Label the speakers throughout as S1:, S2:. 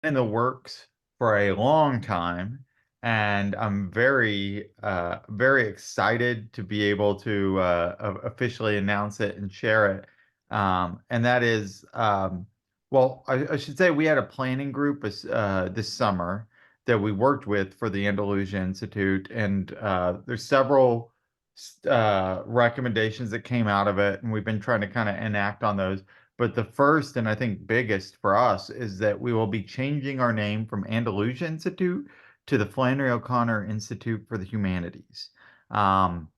S1: in the works for a long time, and I'm very excited to be able to officially announce it and share it. And that is, well, I should say we had a planning group this summer that we worked with for the Andalusia Institute, and there's several recommendations that came out of it, and we've been trying to kind of enact on those. But the first and I think biggest for us is that we will be changing our name from Andalusia Institute to the Flannery O'Connor Institute for the Humanities. Um,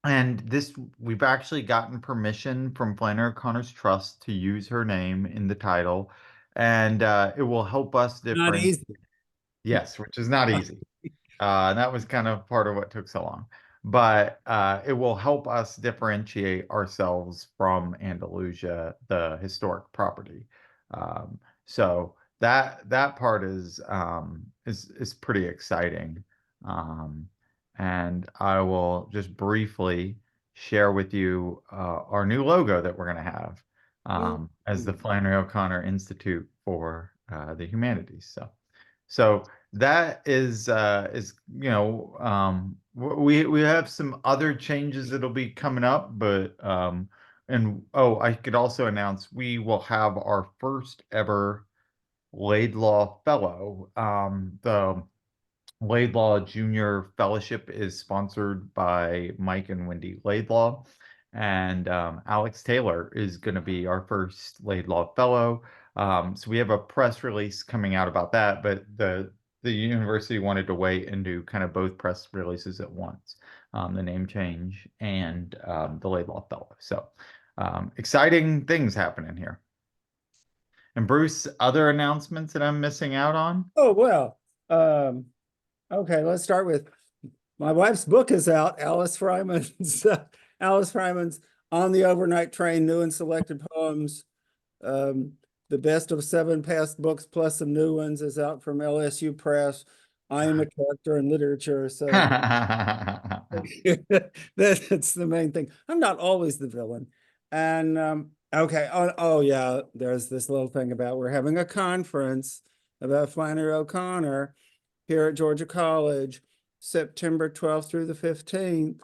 S1: and this, we've actually gotten permission from Flannery O'Connor's Trust to use her name in the title, and it will help us
S2: Not
S1: differentiate.
S2: easy.
S1: Yes, which is not easy. And that was kind of part of what took so long. But it will help us differentiate ourselves from Andalusia, the historic property. So that part is pretty exciting. Um, and I will just briefly share with you our new logo that we're going to have
S2: Ooh.
S1: as the Flannery O'Connor Institute for the Humanities. So that is we have some other changes that'll be coming up, but and oh, I could also announce we will have our first ever Laidlaw Fellow. The Laidlaw Junior Fellowship is sponsored by Mike and Wendy Laidlaw, and Alex Taylor is going to be our first Laidlaw Fellow. So we have a press release coming out about that, but the university wanted to wait and do kind of both press releases at once, the name change and the Laidlaw Fellow. So exciting things happening here. And Bruce, other announcements that I'm missing out on?
S2: Oh, well, um, okay, let's start with my wife's book is out, Alice Fryman's Alice Fryman's On the Overnight Train, New and Selected Poems. The best of 7 past books plus some new ones is out from LSU Press. I am a character in literature, so that's the main thing. I'm not always the villain. And okay, oh yeah, there's this little thing about we're having a conference about Flannery O'Connor here at Georgia College, September 12th through the 15th.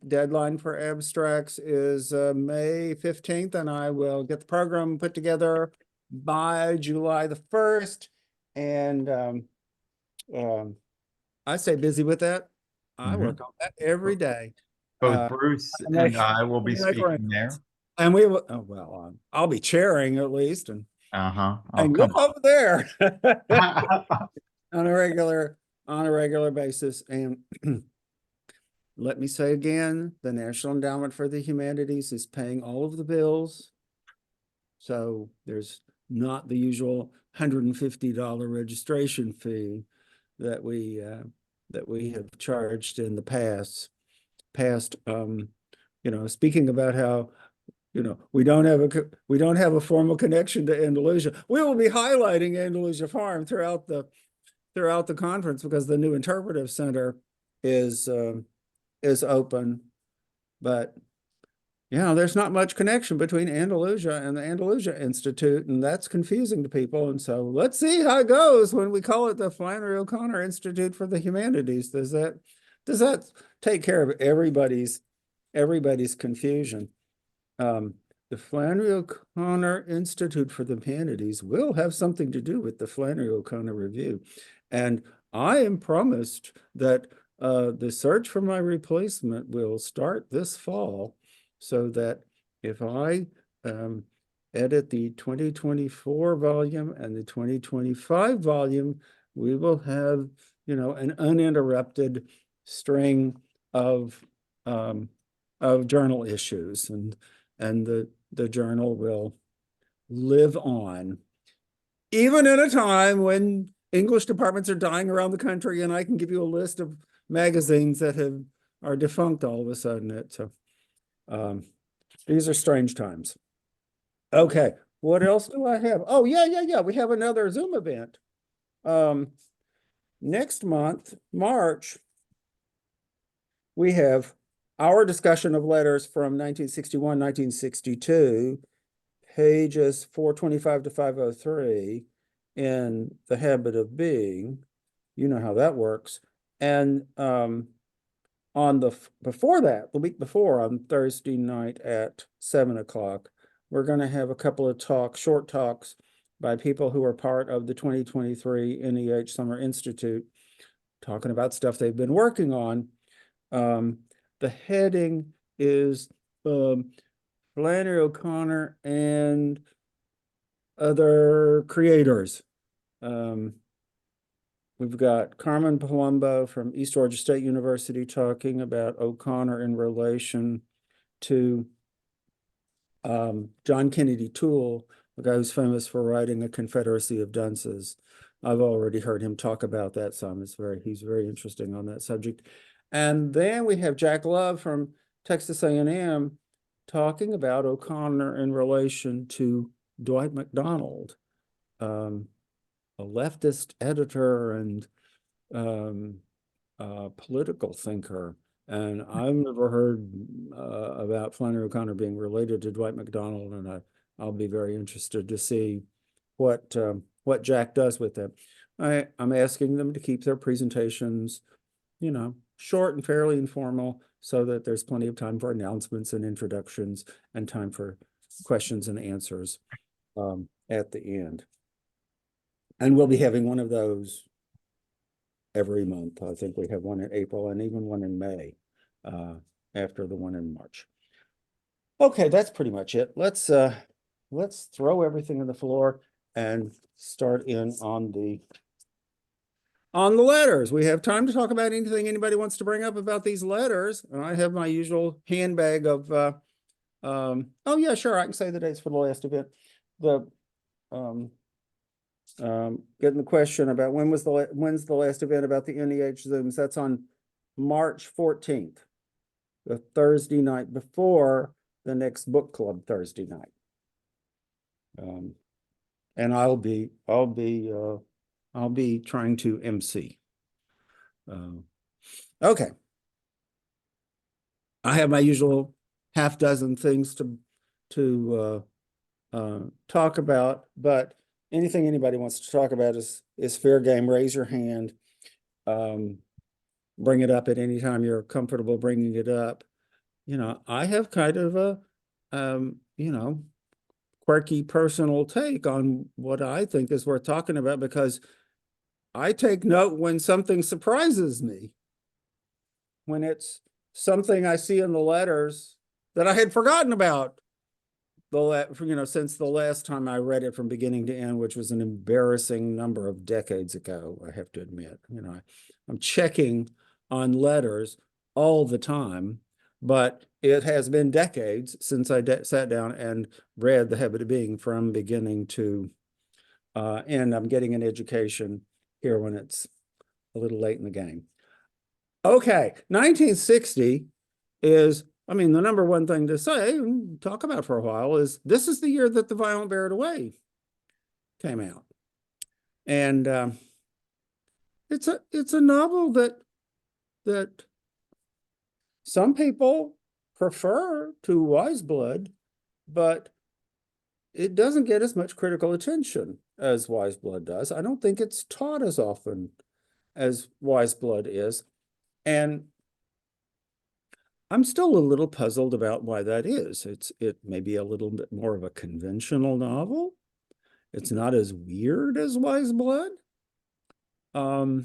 S2: Deadline for abstracts is May 15th, and I will get the program put together by July the 1st. And I stay busy with that. I
S1: Mhm.
S2: work on that every day.
S1: Both
S2: Uh,
S1: Bruce
S2: I
S1: and
S2: make,
S1: I will
S2: I
S1: be
S2: make
S1: speaking
S2: arrangements.
S1: there.
S2: And we will, oh, well, I'll be chairing at least,
S1: Uh-huh. I'll
S2: and look
S1: come.
S2: over there on a regular basis. And let me say again, the National Endowment for the Humanities is paying all of the bills. So there's not the usual $150 registration fee that we have charged in the past. Speaking about how we don't have a formal connection to Andalusia. We will be highlighting Andalusia Farm throughout the conference because the new interpretive center is open. But there's not much connection between Andalusia and the Andalusia Institute, and that's confusing to people. And so let's see how it goes when we call it the Flannery O'Connor Institute for the Humanities. Does that take care of everybody's confusion? The Flannery O'Connor Institute for the Humanities will have something to do with the Flannery O'Connor Review. And I am promised that the search for my replacement will start this fall, so that if I edit the 2024 volume and the 2025 volume, we will have, an uninterrupted string of journal issues, and the journal will live on, even in a time when English departments are dying around the country, and I can give you a list of magazines that are defunct all of a sudden. These are strange times. Okay, what else do I have? Oh, yeah. We have another Zoom event. Next month, March, we have our discussion of letters from 1961, 1962, pages 425 to 503. in the habit of being. You know how that works. And on before that, the week before, on Thursday night at 7 o'clock, we're going to have a couple of short talks by people who are part of the 2023 NEH Summer Institute, talking about stuff they've been working on. The heading is Flannery O'Connor and other creators. We've got Carmen Palumbo from East Georgia State University talking about O'Connor in relation to John Kennedy Toole, the guy who's famous for writing A Confederacy of Dunces. I've already heard him talk about that some. He's very interesting on that subject. And then we have Jack Love from Texas A&M talking about O'Connor in relation to Dwight MacDonald, a leftist editor and political thinker. And I've never heard about Flannery O'Connor being related to Dwight MacDonald, and I'll be very interested to see what Jack does with them. I'm asking them to keep their presentations, short and fairly informal, so that there's plenty of time for announcements and introductions and time for questions and answers at the end. And we'll be having one of those every month. I think we have one in April and even one in May after the one in March. Okay, that's pretty much it. Let's throw everything on the floor and start in on the letters. We have time to talk about anything anybody wants to bring up about these letters. And I have my usual handbag of oh yeah, sure, I can say the dates for the last event. Getting the question about when's the last event about the NEH Zooms. That's on March 14th, the Thursday night before the next book club Thursday night. And I'll be trying to MC. Okay. I have my usual half dozen things to talk about, but anything anybody wants to talk about is fair game. Raise your hand. Bring it up at any time you're comfortable bringing it up. I have kind of a, quirky personal take on what I think is worth talking about, because I take note when something surprises me, when it's something I see in the letters that I had forgotten about since the last time I read it from beginning to end, which was an embarrassing number of decades ago, I have to admit. I'm checking on letters all the time, but it has been decades since I sat down and read The Habit of Being from beginning to end. I'm getting an education here when it's a little late in the game. Okay, 1960 is, the number one thing to say, and talk about for a while, is this is the year that The Violent Bear It Away came out. And it's a novel that some people prefer to Wise Blood, but it doesn't get as much critical attention as Wise Blood does. I don't think it's taught as often as Wise Blood is. And I'm still a little puzzled about why that is. It may be a little bit more of a conventional novel. It's not as weird as Wise Blood. Why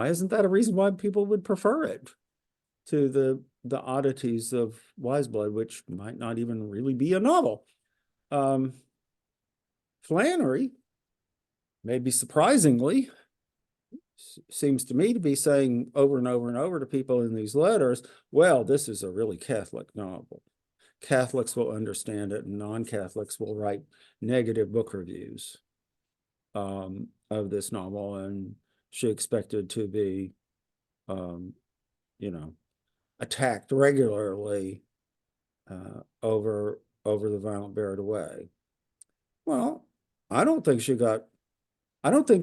S2: isn't that a reason why people would prefer it to the oddities of Wise Blood, which might not even really be a novel? Flannery, maybe surprisingly, seems to me to be saying over and over and over to people in these letters, well, this is a really Catholic novel. Catholics will understand it, and non-Catholics will write negative book reviews of this novel. And she expected to be, attacked regularly over The Violent Bear It Away. Well, I don't think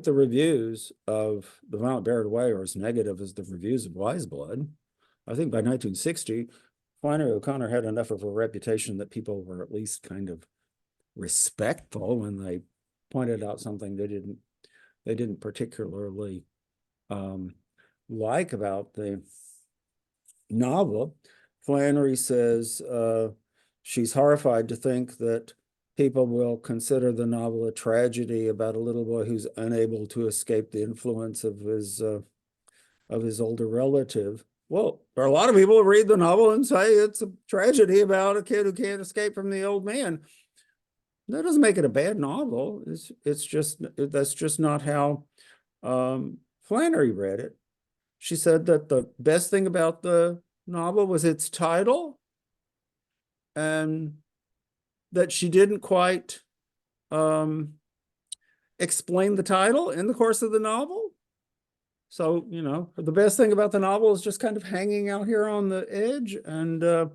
S2: the reviews of The Violent Bear It Away are as negative as the reviews of Wise Blood. I think by 1960, Flannery O'Connor had enough of a reputation that people were at least kind of respectful when they pointed out something they didn't particularly like about the novel. Flannery says she's horrified to think that people will consider the novel a tragedy about a little boy who's unable to escape the influence of his older relative. Well, there are a lot of people who read the novel and say it's a tragedy about a kid who can't escape from the old man. That doesn't make it a bad novel. It's just that's just not how Flannery read it. She said that the best thing about the novel was its title, and that she didn't quite explain the title in the course of the novel. So, you know, the best thing about the novel is just kind of hanging out here on the edge, and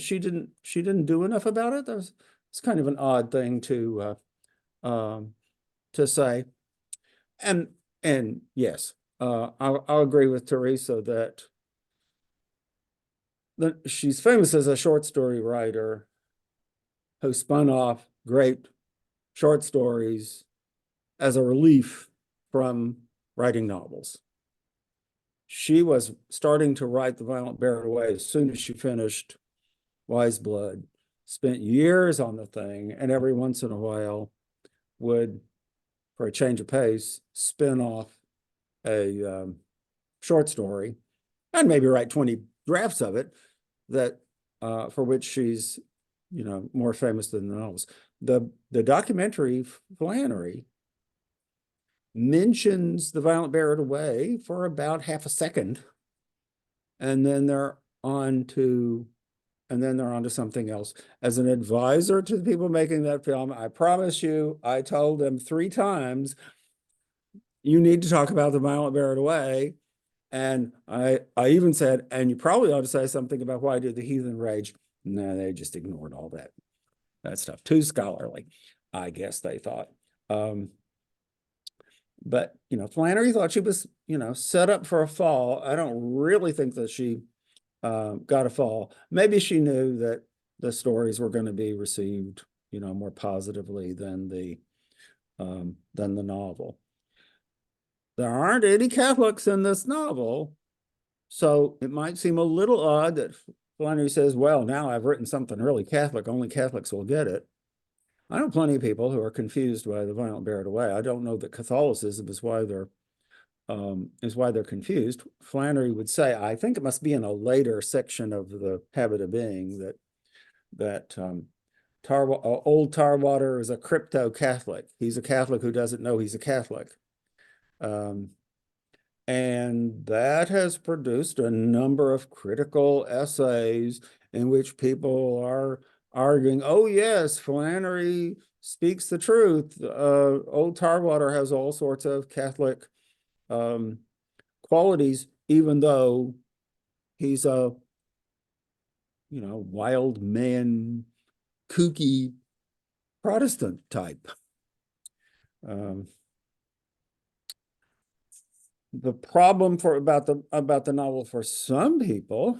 S2: she didn't do enough about it. It's kind of an odd thing to say. And yes, I'll agree with Teresa that she's famous as a short story writer who spun off great short stories as a relief from writing novels. She was starting to write The Violent Bear Away as soon as she finished Wise Blood, spent years on the thing, and every once in a while would, for a change of pace, spin off a short story and maybe write 20 drafts of it that for which she's, you know, more famous than the novels. The documentary Flannery mentions The Violent Bear Away for about half a second, and then they're on to something else. As an advisor to the people making that film, I promise you, I told them 3 times, you need to talk about The Violent Bear Away. And I even said, and you probably ought to say something about Why Did the Heathen Rage? No, they just ignored all that stuff. Too scholarly, I guess they thought. But, you know, Flannery thought she was, you know, set up for a fall. I don't really think that she got a fall. Maybe she knew that the stories were going to be received, you know, more positively than the novel. There aren't any Catholics in this novel, so it might seem a little odd that Flannery says, well, now I've written something really Catholic, only Catholics will get it. I know plenty of people who are confused by The Violent Bear Away. I don't know that Catholicism is why they're confused. Flannery would say, I think it must be in a later section of The Habit of Being that old Tarwater is a crypto-Catholic. He's a Catholic who doesn't know he's a Catholic. And that has produced a number of critical essays in which people are arguing, oh yes, Flannery speaks the truth. Old Tarwater has all sorts of Catholic qualities, even though he's a, you know, wild man, kooky Protestant type. The problem about the novel for some people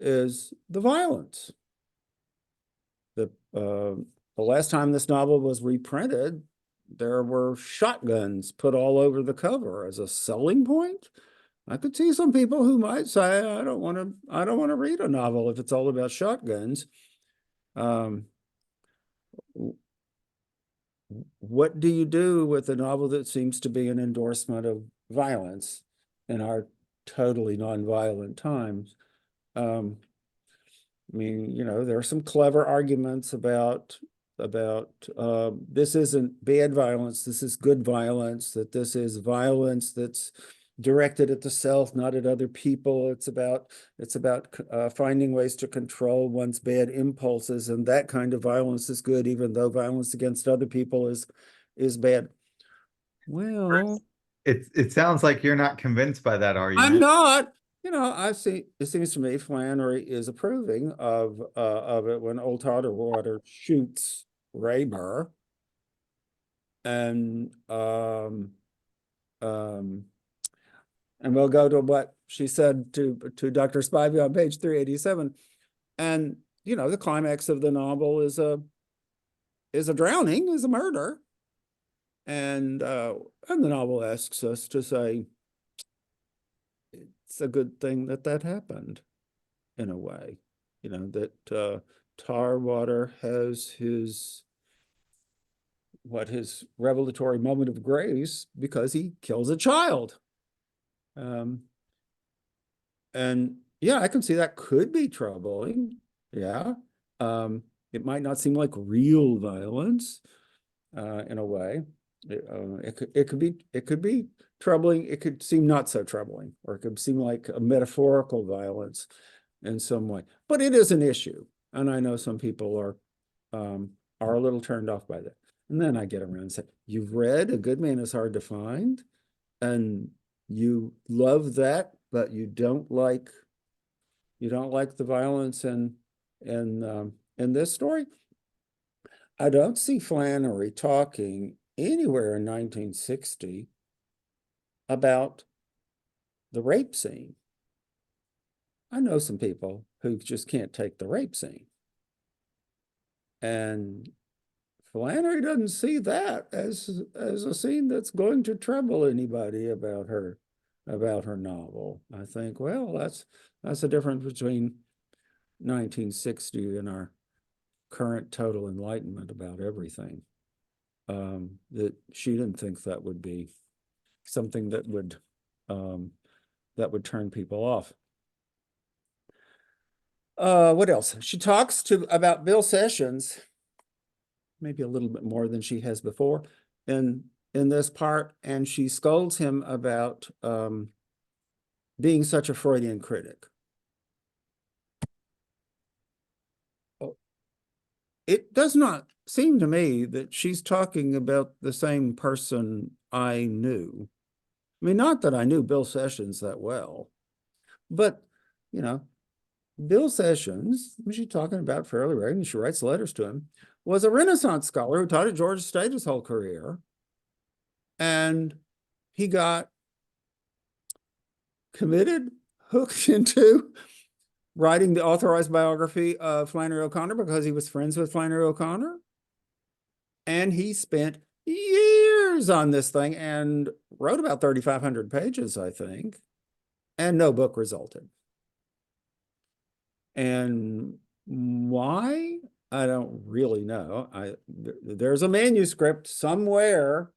S2: is the violence. The last time this novel was reprinted, there were shotguns put all over the cover as a selling point. I could see some people who might say, I don't want to read a novel if it's all about shotguns. What do you do with a novel that seems to be an endorsement of violence in our totally nonviolent times? I mean, you know, there are some clever arguments about this isn't bad violence, this is good violence, that this is violence that's directed at the self, not at other people. It's about finding ways to control one's bad impulses, and that kind of violence is good, even though violence against other people is bad. Well,
S1: It sounds like you're not convinced by that
S2: I'm
S1: argument.
S2: not. You know, I see. It seems to me Flannery is approving of it when Old Tarwater shoots Raymer, and we'll go to what she said to Dr. Spivey on page 387. And you know, the climax of the novel is a drowning, is a murder. And the novel asks us to say, it's a good thing that that happened in a way, that Tarwater has his revelatory moment of grace because he kills a child. Um, and yeah, I can see that could be troubling. Yeah. It might not seem like real violence, in a way. It could be troubling. It could seem not so troubling, or it could seem like a metaphorical violence in some way. But it is an issue, and I know some people are a little turned off by that. And then I get around and say, "You've read A Good Man Is Hard to Find, and you love that, but you don't like the violence in this story." I don't see Flannery talking anywhere in 1960 about the rape scene. I know some people who just can't take the rape scene. And Flannery doesn't see that as a scene that's going to trouble anybody about her novel. I think, well, that's the difference between 1960 and our current total enlightenment about everything. That she didn't think that would be something that would turn people off. What else? She talks about Bill Sessions, maybe a little bit more than she has before in this part, and she scolds him about being such a Freudian critic. It does not seem to me that she's talking about the same person I knew. I mean, not that I knew Bill Sessions that well, but, Bill Sessions, who she's talking about fairly regularly, she writes letters to him, was a Renaissance scholar who taught at Georgia State his whole career. And he got committed, hooked into writing the authorized biography of Flannery O'Connor because he was friends with Flannery O'Connor. And he spent years on this thing and wrote about 3,500 pages, I think, and no book resulted. And why? I don't really know. There's a manuscript somewhere,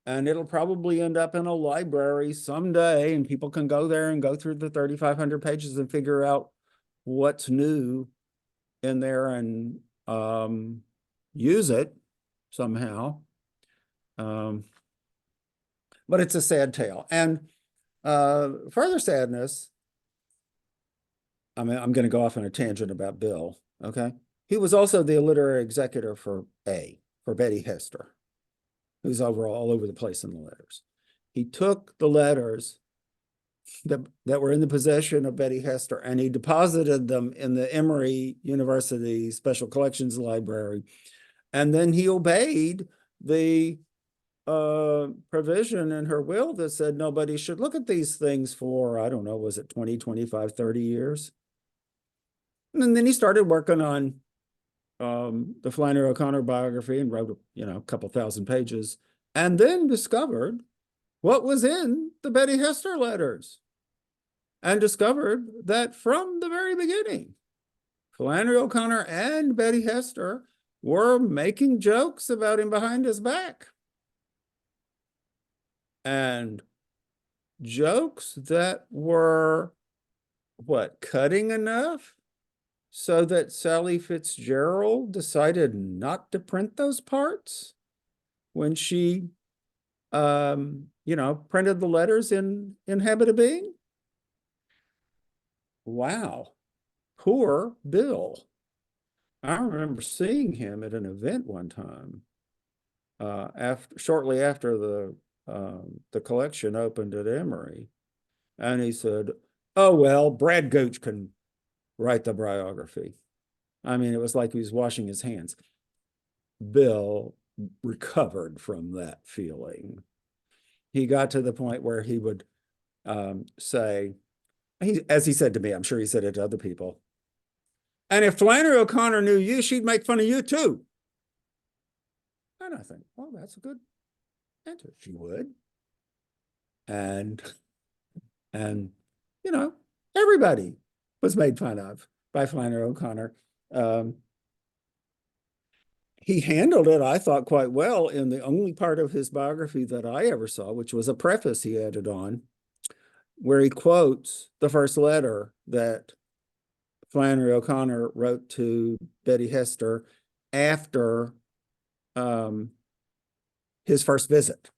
S2: and it'll probably end up in a library someday, and people can go there and go through the 3,500 pages and figure out what's new in there and use it somehow. But it's a sad tale. And further sadness, I mean, I'm going to go off on a tangent about Bill, okay? He was also the literary executor for Betty Hester, who's all over the place in the letters. He took the letters that were in the possession of Betty Hester, and he deposited them in the Emory University Special Collections Library. And then he obeyed the provision in her will that said nobody should look at these things for, I don't know, was it 20, 25, 30 years? And then he started working on the Flannery O'Connor biography and wrote, a couple thousand pages, and then discovered what was in the Betty Hester letters, and discovered that from the very beginning, Flannery O'Connor and Betty Hester were making jokes about him behind his back. And jokes that were, cutting enough so that Sally Fitzgerald decided not to print those parts when she, printed the letters in Habit of Being. Wow. Poor Bill. I remember seeing him at an event one time, shortly after the collection opened at Emory, and he said, "Oh well, Brad Gooch can write the biography." I mean, it was like he was washing his hands. Bill recovered from that feeling. He got to the point where he would say, as he said to me, I'm sure he said it to other people, "And if Flannery O'Connor knew you, she'd make fun of you too." And I think, well, that's good. And so she would. And and you know, everybody was made fun of by Flannery O'Connor. Um, he handled it, I thought, quite well in the only part of his biography that I ever saw, which was a preface he added on, where he quotes the first letter that Flannery O'Connor wrote to Betty Hester after his first visit.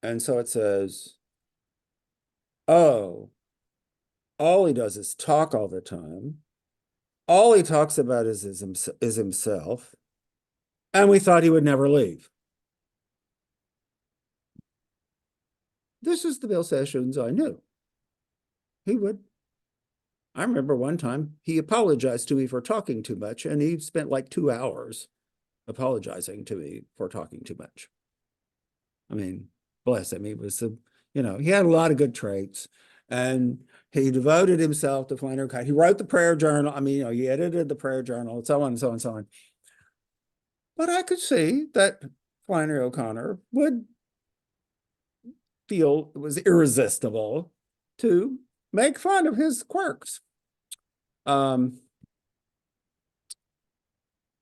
S2: And so it says, oh, all he does is talk all the time. All he talks about is himself. And we thought he would never leave. This is the Bill Sessions I knew. He would. I remember one time he apologized to me for talking too much, and he spent like 2 hours apologizing to me for talking too much. I mean, bless him. He was he had a lot of good traits, and he devoted himself to Flannery O'Connor. He wrote the prayer journal. I mean, he edited the prayer journal, and so on and so on and so on. But I could see that Flannery O'Connor would feel it was irresistible to make fun of his quirks.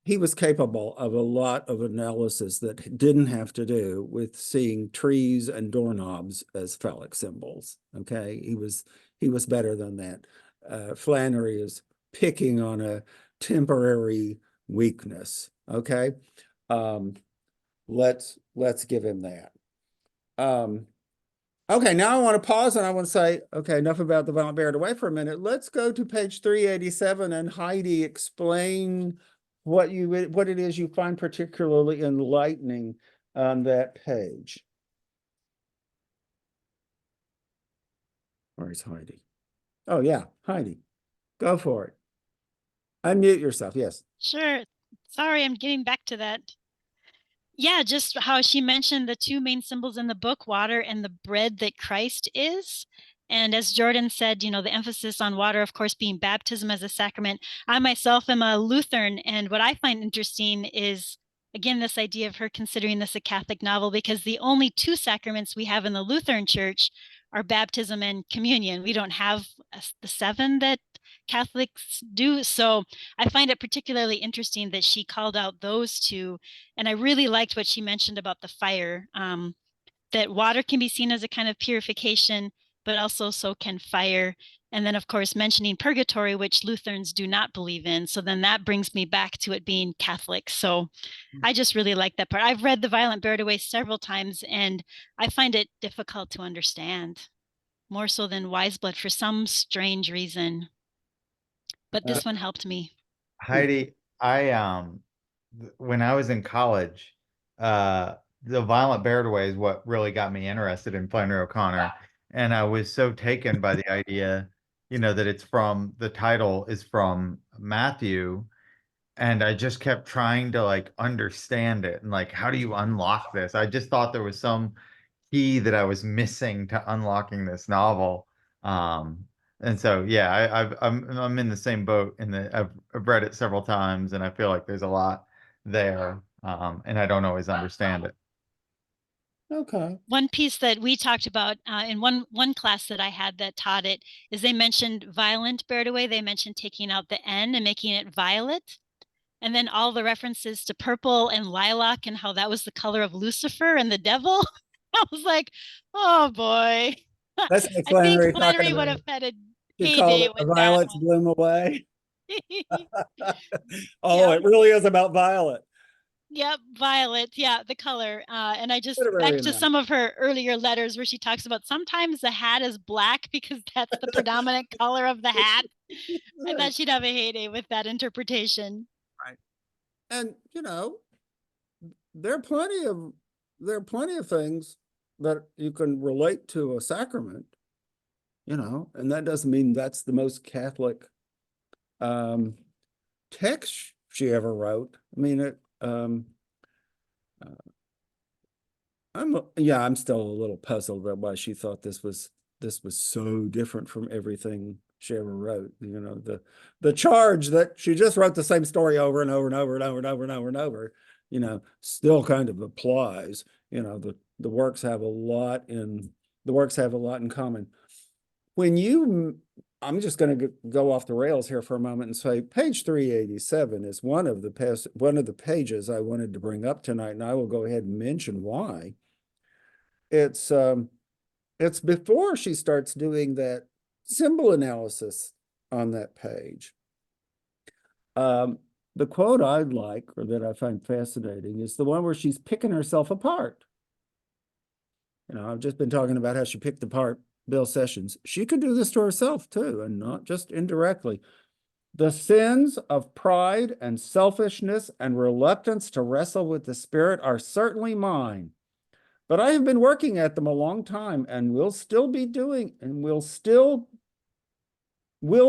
S2: He was capable of a lot of analysis that didn't have to do with seeing trees and doorknobs as phallic symbols. Okay, he was better than that. Flannery is picking on a temporary weakness. Okay, let's give him that. Okay, now I want to pause and I want to say, okay, enough about the violent buried away for a minute. Let's go to page 387 and Heidi explain what it is you find particularly enlightening on that page. Where's Heidi? Oh yeah, Heidi, go for it. Unmute yourself, yes.
S3: Sure. Sorry, I'm getting back to that. Yeah, just how she mentioned the two main symbols in the book, water and the bread that Christ is. And as Jordan said, the emphasis on water, of course, being baptism as a sacrament. I myself am a Lutheran, and what I find interesting is, again, this idea of her considering this a Catholic novel, because the only two sacraments we have in the Lutheran Church are baptism and communion. We don't have the seven that Catholics do. So I find it particularly interesting that she called out those two. And I really liked what she mentioned about the fire, that water can be seen as a kind of purification, but also so can fire. And then, of course, mentioning purgatory, which Lutherans do not believe in. So then that brings me back to it being Catholic. So I just really like that part. I've read The Violent Buried Away several times, and I find it difficult to understand, more so than Wiseblood for some strange reason. But this one helped me.
S1: Heidi, when I was in college, the Violent Buried Away is what really got me interested in Flannery O'Connor. And I was so taken by the idea, that the title is from Matthew. And I just kept trying to like understand it and like, how do you unlock this? I just thought there was some key that I was missing to unlocking this novel. And so, yeah, I'm in the same boat I've read it several times and I feel like there's a lot there. And I don't always understand it.
S2: Okay.
S3: One piece that we talked about in one class that I had that taught it is they mentioned violent buried away. They mentioned taking out the N and making it violet. And then all the references to purple and lilac and how that was the color of Lucifer and the devil. I was like, oh boy.
S2: That's like
S3: I think
S2: Flannery talking
S3: Flannery would
S2: about
S3: have had a
S2: you called
S3: heyday
S2: it the
S3: with that
S2: violets bloom away.
S3: one.
S2: Oh,
S3: Yeah.
S2: it really is about violet.
S3: Yep, violet. Yeah, the color. And I just back
S2: Literary
S3: to
S2: enough.
S3: some of her earlier letters where she talks about sometimes the hat is black because that's the predominant color of the hat. I thought she'd have a heyday with that interpretation.
S2: Right. And there are plenty of things that you can relate to a sacrament, and that doesn't mean that's the most Catholic text she ever wrote. I mean, I'm still a little puzzled about why she thought this was so different from everything she ever wrote. The charge that she just wrote the same story over and over and over and over and over and over and over still kind of applies. The works have a lot in common. I'm just going to go off the rails here for a moment and say page 387 is one of the pages I wanted to bring up tonight, and I will go ahead and mention why. It's before she starts doing that symbol analysis on that page. The quote I'd like, or that I find fascinating, is the one where she's picking herself apart. I've just been talking about how she picked apart Bill Sessions. She could do this to herself too, and not just indirectly. The sins of pride and selfishness and reluctance to wrestle with the Spirit are certainly mine, but I have been working at them a long time and will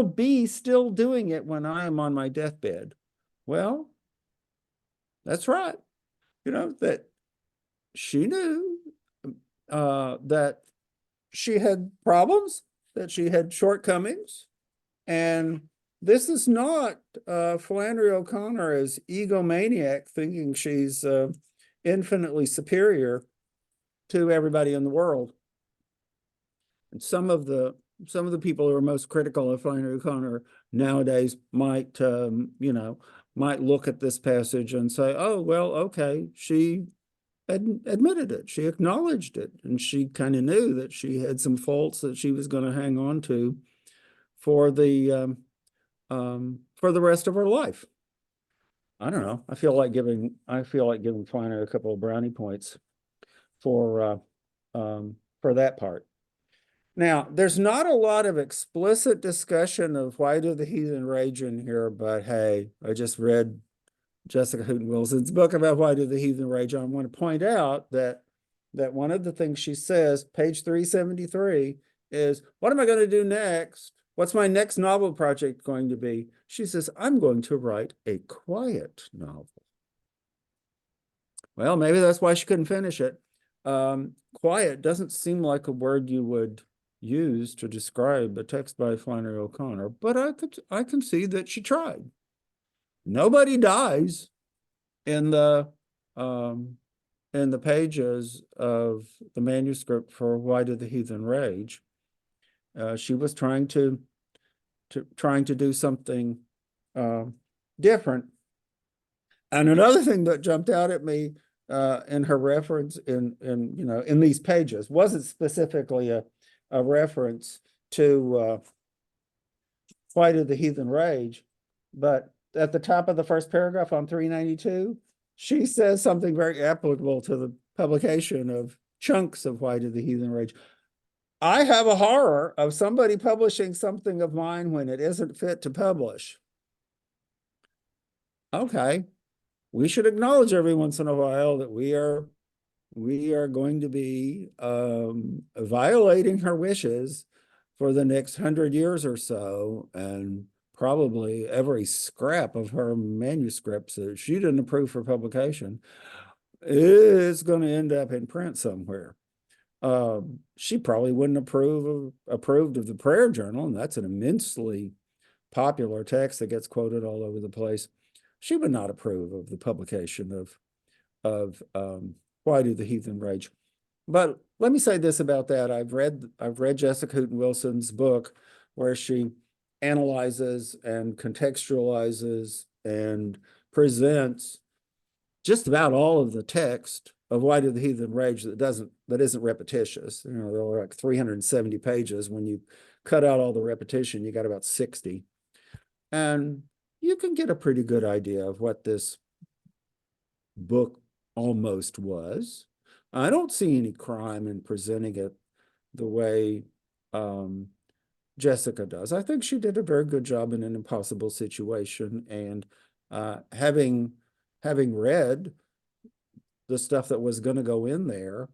S2: be still doing it when I am on my deathbed. Well, that's right. That she knew that she had problems, that she had shortcomings. And this is not Flannery O'Connor as egomaniac thinking she's infinitely superior to everybody in the world. And some of the people who are most critical of Flannery O'Connor nowadays might look at this passage and say, oh, well, okay, she admitted it. She acknowledged it. And she kind of knew that she had some faults that she was going to hang on to for the rest of her life. I don't know. I feel like giving Flannery a couple of brownie points for that part. Now, there's not a lot of explicit discussion of why do the heathen rage in here, but hey, I just read Jessica Houghton Wilson's book about why do the heathen rage. I want to point out that one of the things she says, page 373, is, what am I going to do next? What's my next novel project going to be? She says, I'm going to write a quiet novel. Well, maybe that's why she couldn't finish it. Quiet doesn't seem like a word you would use to describe a text by Flannery O'Connor, but I can see that she tried. Nobody dies in the pages of the manuscript for Why Did the Heathen Rage. She was trying to do something different. And another thing that jumped out at me in her reference in these pages wasn't specifically a reference to Why Did the Heathen Rage, but at the top of the first paragraph on 392, she says something very applicable to the publication of chunks of Why Did the Heathen Rage. I have a horror of somebody publishing something of mine when it isn't fit to publish. Okay, we should acknowledge every once in a while that we are going to be violating her wishes for the next 100 years or so, and probably every scrap of her manuscripts that she didn't approve for publication is going to end up in print somewhere. She probably wouldn't approved of the Prayer Journal, and that's an immensely popular text that gets quoted all over the place. She would not approve of the publication of Why Do the Heathen Rage? But let me say this about that. I've read Jessica Houghton Wilson's book where she analyzes and contextualizes and presents just about all of the text of Why Did the Heathen Rage that isn't repetitious. There are like 370 pages. When you cut out all the repetition, you got about 60. And you can get a pretty good idea of what this book almost was. I don't see any crime in presenting it the way Jessica does. I think she did a very good job in an impossible situation, and having read the stuff that was going to go in there,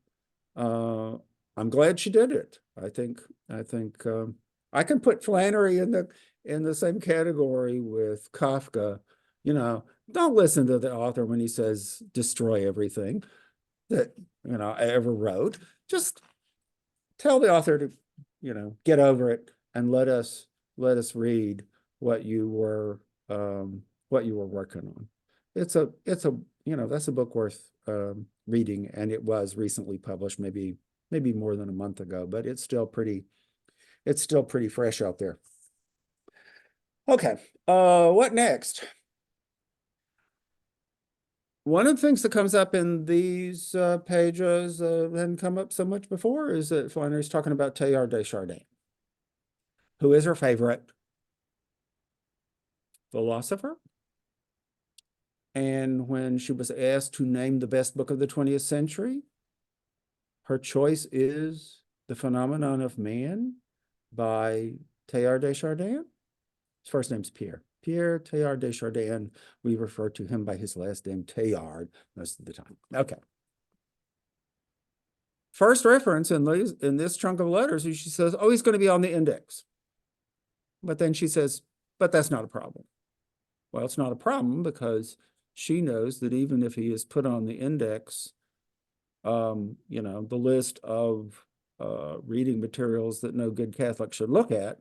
S2: I'm glad she did it. I think I can put Flannery in the same category with Kafka. Don't listen to the author when he says destroy everything that I ever wrote. Just tell the author to get over it and let us read what you were working on. It's that's a book worth reading, and it was recently published, maybe more than a month ago, but it's still pretty fresh out there. Okay, what next? One of the things that comes up in these pages hadn't come up so much before is that Flannery's talking about Teilhard de Chardin, who is her favorite philosopher. And when she was asked to name the best book of the 20th century, her choice is The Phenomenon of Man by Teilhard de Chardin. His first name's Pierre. Pierre Teilhard de Chardin. We refer to him by his last name, Teilhard, most of the time. Okay. First reference in this chunk of letters, she says, oh, he's going to be on the index. But then she says, but that's not a problem. Well, it's not a problem because she knows that even if he is put on the index, the list of reading materials that no good Catholic should look at,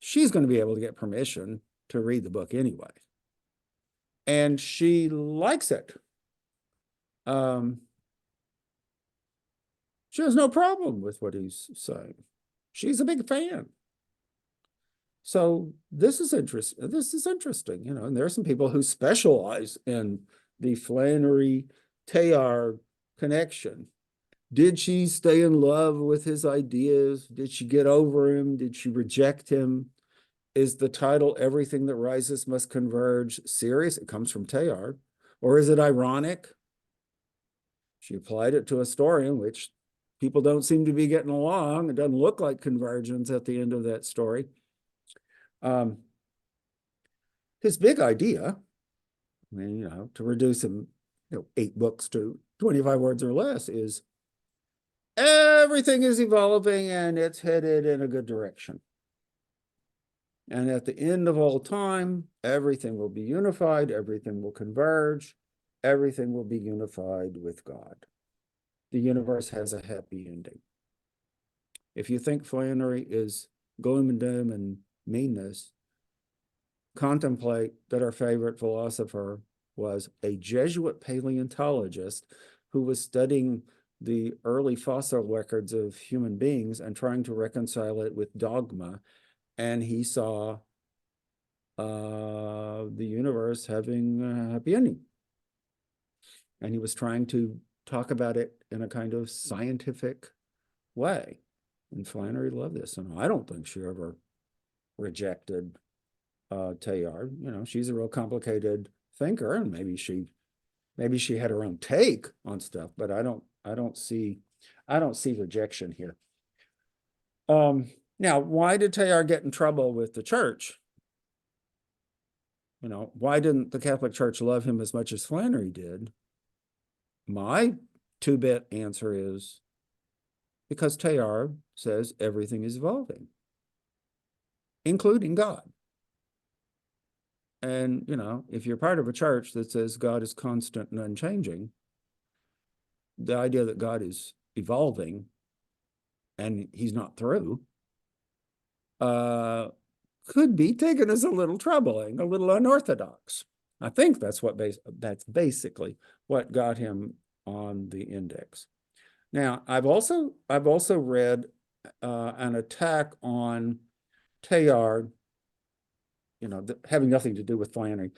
S2: she's going to be able to get permission to read the book anyway. And she likes it. She has no problem with what he's saying. She's a big fan. So this is interesting. And there are some people who specialize in the Flannery-Teilhard connection. Did she stay in love with his ideas? Did she get over him? Did she reject him? Is the title Everything That Rises Must Converge serious? It comes from Teilhard. Or is it ironic? She applied it to a story in which people don't seem to be getting along. It doesn't look like convergence at the end of that story. His big idea, to reduce him, 8 books to 25 words or less, is everything is evolving and it's headed in a good direction. And at the end of all time, everything will be unified, everything will converge, everything will be unified with God. The universe has a happy ending. If you think Flannery is gloom and doom and meanness, contemplate that our favorite philosopher was a Jesuit paleontologist who was studying the early fossil records of human beings and trying to reconcile it with dogma. And he saw the universe having a happy ending. And he was trying to talk about it in a kind of scientific way. And Flannery loved this. And I don't think she ever rejected Teilhard. She's a real complicated thinker, and maybe she had her own take on stuff, but I don't see rejection here. Now, why did Teilhard get in trouble with the church? Why didn't the Catholic Church love him as much as Flannery did? My 2-bit answer is because Teilhard says everything is evolving, including God. And, if you're part of a church that says God is constant and unchanging, the idea that God is evolving and he's not through could be taken as a little troubling, a little unorthodox. I think that's basically what got him on the index. Now, I've also read an attack on Teilhard, having nothing to do with Flannery,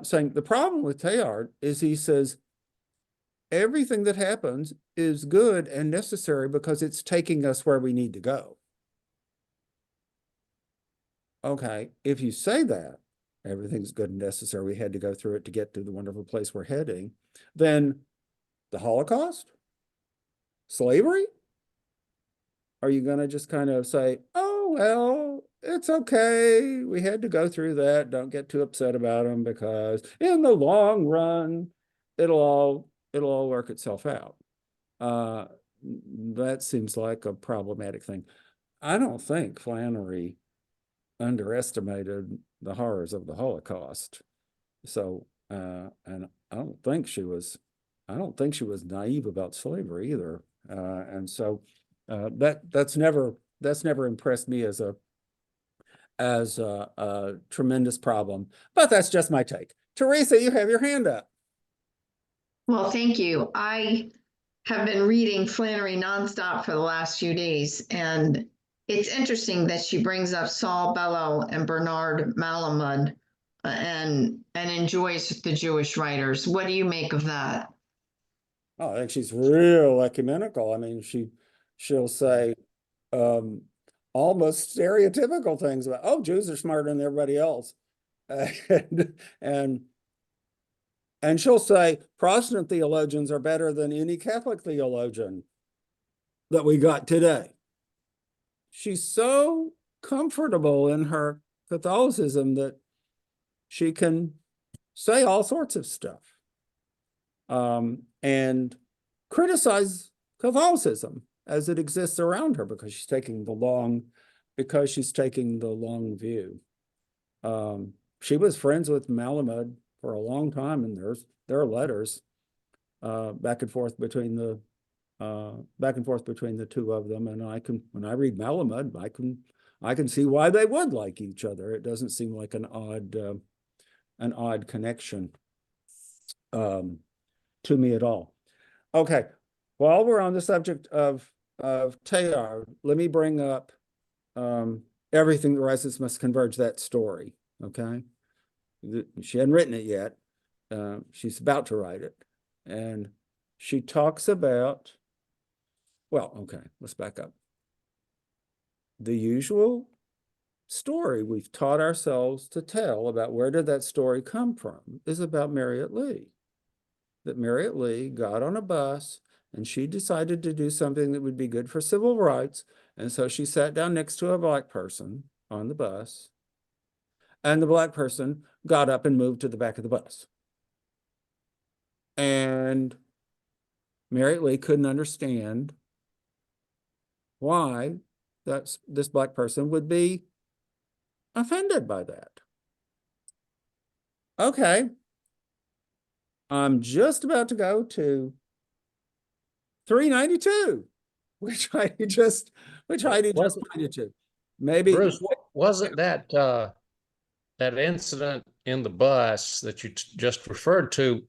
S2: saying the problem with Teilhard is he says everything that happens is good and necessary because it's taking us where we need to go. Okay, if you say that everything's good and necessary, we had to go through it to get to the wonderful place we're heading, then the Holocaust? Slavery? Are you going to just kind of say, oh, well, it's okay. We had to go through that. Don't get too upset about them because in the long run, it'll all work itself out. That seems like a problematic thing. I don't think Flannery underestimated the horrors of the Holocaust. So, and I don't think she was naive about slavery either. And so that's never impressed me as a tremendous problem. But that's just my take. Teresa, you have your hand up.
S4: Well, thank you. I have been reading Flannery nonstop for the last few days, and it's interesting that she brings up Saul Bellow and Bernard Malamud and enjoys the Jewish writers. What do you make of that?
S2: Oh, I think she's real ecumenical. I mean, she'll say almost stereotypical things about, oh, Jews are smarter than everybody else. And and she'll say Protestant theologians are better than any Catholic theologian that we got today. She's so comfortable in her Catholicism that she can say all sorts of stuff and criticize Catholicism as it exists around her because she's taking the long view. She was friends with Malamud for a long time, and there are letters back and forth between the two of them. And when I read Malamud, I can see why they would like each other. It doesn't seem like an odd connection to me at all. Okay, while we're on the subject of Teilhard, let me bring up Everything the Rises Must Converge, that story. Okay, she hadn't written it yet. She's about to write it, and she talks about. Well, okay, let's back up. The usual story we've taught ourselves to tell about where did that story come from is about Marriott Lee. That Marriott Lee got on a bus and she decided to do something that would be good for civil rights. And so she sat down next to a Black person on the bus, and the Black person got up and moved to the back of the bus. And Marriott Lee couldn't understand why this Black person would be offended by that. Okay. I'm just about to go to 392, which Heidi just pointed to. Maybe
S5: Bruce, wasn't that that incident in the bus that you just referred to?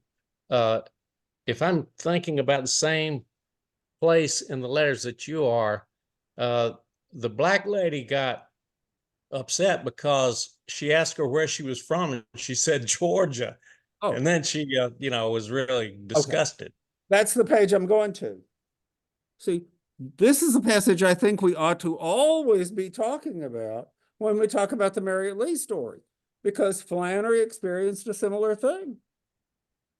S5: If I'm thinking about the same place in the letters that you are, the Black lady got upset because she asked her where she was from, and she said Georgia.
S2: Oh.
S5: And then she, was really disgusted.
S2: Okay. That's the page I'm going to. See, this is a passage I think we ought to always be talking about when we talk about the Marriott Lee story, because Flannery experienced a similar thing.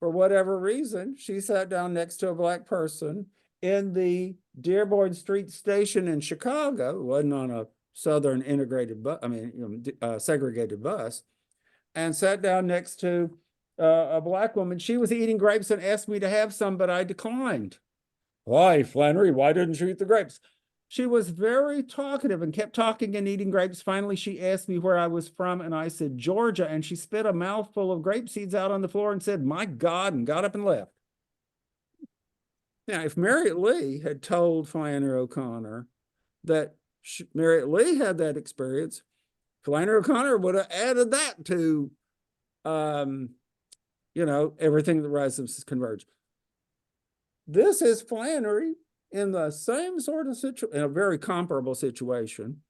S2: For whatever reason, she sat down next to a Black person in the Dearborn Street station in Chicago. It wasn't on a Southern integrated bus, segregated bus, and sat down next to a Black woman. She was eating grapes and asked me to have some, but I declined. Why, Flannery? Why didn't you eat the grapes? She was very talkative and kept talking and eating grapes. Finally, she asked me where I was from, and I said, Georgia, and she spit a mouthful of grape seeds out on the floor and said, my God, and got up and left. Now, if Marriott Lee had told Flannery O'Connor that Marriott Lee had that experience, Flannery O'Connor would have added that to, Everything that Rises Converge. This is Flannery in the same sort of situation, in a very comparable situation.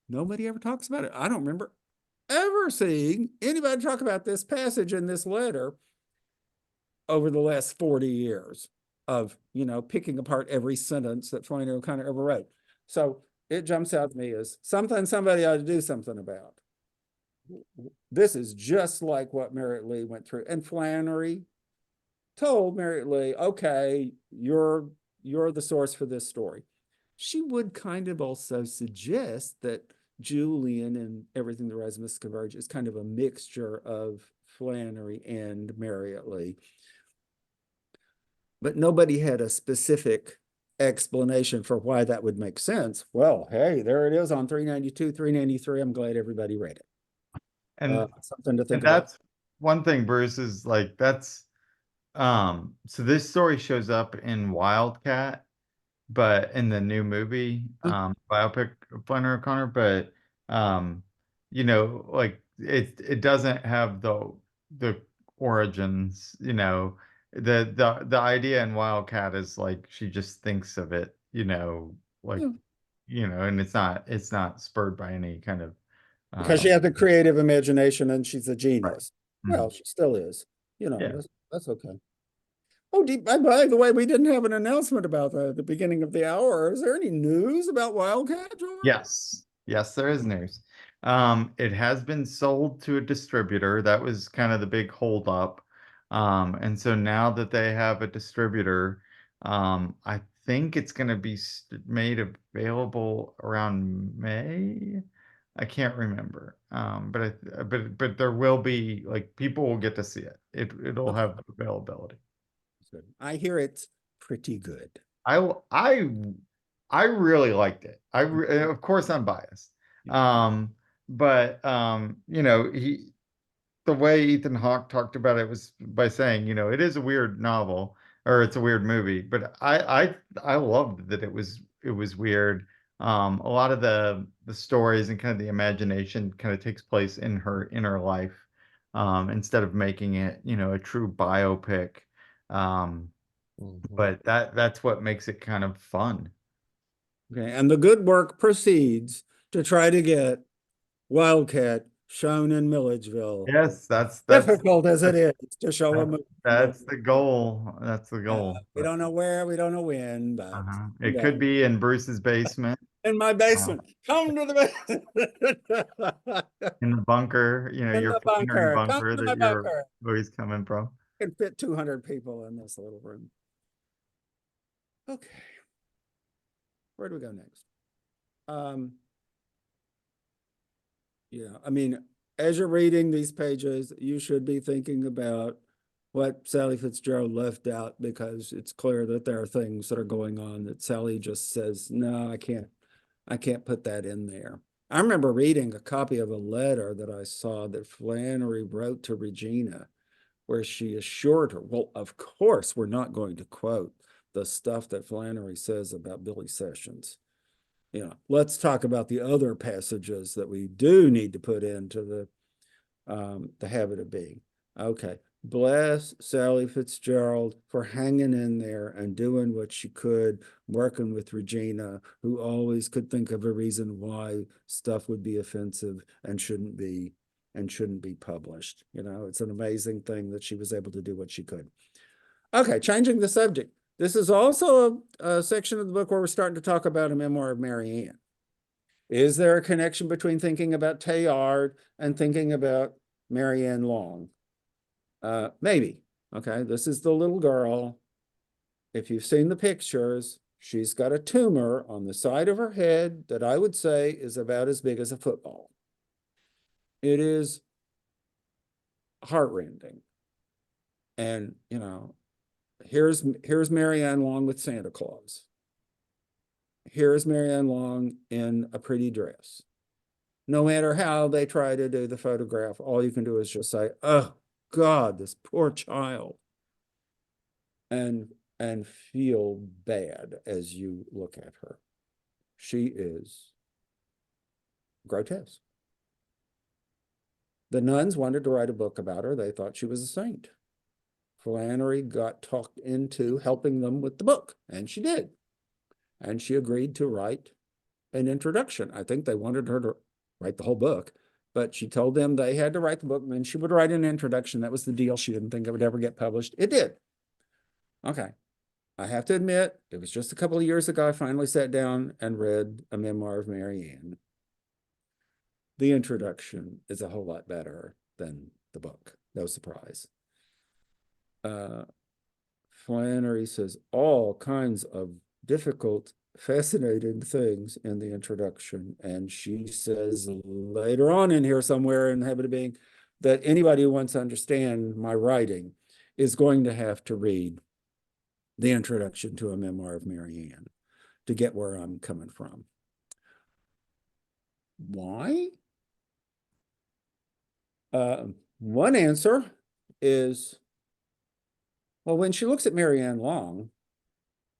S2: Nobody ever talks about it. I don't remember ever seeing anybody talk about this passage in this letter over the last 40 years of, picking apart every sentence that Flannery O'Connor ever wrote. So it jumps out to me as something somebody ought to do something about. This is just like what Marriott Lee went through. And Flannery told Marriott Lee, okay, you're the source for this story. She would kind of also suggest that Julian and Everything the Rises Must Converge is kind of a mixture of Flannery and Marriott Lee. But nobody had a specific explanation for why that would make sense. Well, hey, there it is on 392, 393. I'm glad everybody read it.
S1: And
S2: something to think
S1: and
S2: about.
S1: that's one thing, Bruce, is like that's so this story shows up in Wildcat, but in the new movie, biopic of Flannery O'Connor, but like it doesn't have the origins, the idea in Wildcat is like she just thinks of it, like
S2: Yeah.
S1: and it's not spurred by any kind of
S2: Because she
S1: uh
S2: has a creative imagination and she's a
S1: right.
S2: genius. Well,
S1: Mhm.
S2: she still is.
S1: Yeah.
S2: That's okay. Oh, by the way, we didn't have an announcement about that at the beginning of the hour. Is there any news about Wildcat, George?
S1: Yes. Yes, there is news. It has been sold to a distributor. That was kind of the big holdup. And so now that they have a distributor, I think it's going to be made available around May. I can't remember. But there will be like people will get to see it. It'll
S2: Okay,
S1: have availability.
S2: good. I hear it's pretty good.
S1: I w- I really liked it. Of course I'm biased. Um, but the way Ethan Hawke talked about it was by saying, it is a weird novel or it's a weird movie, but I loved that it was weird. A lot of the stories and kind of the imagination kind of takes place in her inner life, instead of making it, a true biopic. Um,
S5: Mhm.
S1: but that's what makes it kind of fun.
S2: Okay, and the good work proceeds to try to get Wildcat shown in Milledgeville.
S1: Yes,
S2: Difficult as it
S1: that's
S2: is to show a
S1: that's,
S2: movie.
S1: that's the goal. That's the goal.
S2: We
S1: But,
S2: don't know where, we don't know when, but
S1: it could be in Bruce's basement,
S2: in my
S1: uh,
S2: basement. Come to the basement.
S1: in the bunker,
S2: In
S1: your
S2: the
S1: flannery
S2: bunker. Come
S1: bunker
S2: to my
S1: that you're
S2: bunker.
S1: always coming from.
S2: Can fit 200 people in this little room. Okay. Where do we go next? Yeah, I mean, as you're reading these pages, you should be thinking about what Sally Fitzgerald left out, because it's clear that there are things that are going on that Sally just says, no, I can't put that in there. I remember reading a copy of a letter that I saw that Flannery wrote to Regina, where she assured her, well, of course, we're not going to quote the stuff that Flannery says about Billy Sessions. Let's talk about the other passages that we do need to put into the habit of being. Okay. Bless Sally Fitzgerald for hanging in there and doing what she could, working with Regina, who always could think of a reason why stuff would be offensive and shouldn't be published. It's an amazing thing that she was able to do what she could. Okay, changing the subject. This is also a section of the book where we're starting to talk about a memoir of Mary Ann. Is there a connection between thinking about Teilhard and thinking about Mary Ann Long? Maybe. Okay, this is the little girl. If you've seen the pictures, she's got a tumor on the side of her head that I would say is about as big as a football. It is heartrending. And, here's Mary Ann Long with Santa Claus. Here's Mary Ann Long in a pretty dress. No matter how they try to do the photograph, all you can do is just say, oh God, this poor child. And feel bad as you look at her. She is grotesque. The nuns wanted to write a book about her. They thought she was a saint. Flannery got talked into helping them with the book, and she did. And she agreed to write an introduction. I think they wanted her to write the whole book, but she told them they had to write the book and then she would write an introduction. That was the deal. She didn't think it would ever get published. It did. Okay. I have to admit, it was just a couple of years ago I finally sat down and read a memoir of Mary Ann. The introduction is a whole lot better than the book. No surprise. Flannery says all kinds of difficult, fascinating things in the introduction. And she says later on in here somewhere in Habit of Being that anybody who wants to understand my writing is going to have to read the introduction to a memoir of Mary Ann to get where I'm coming from. Why? One answer is, well, when she looks at Mary Ann Long,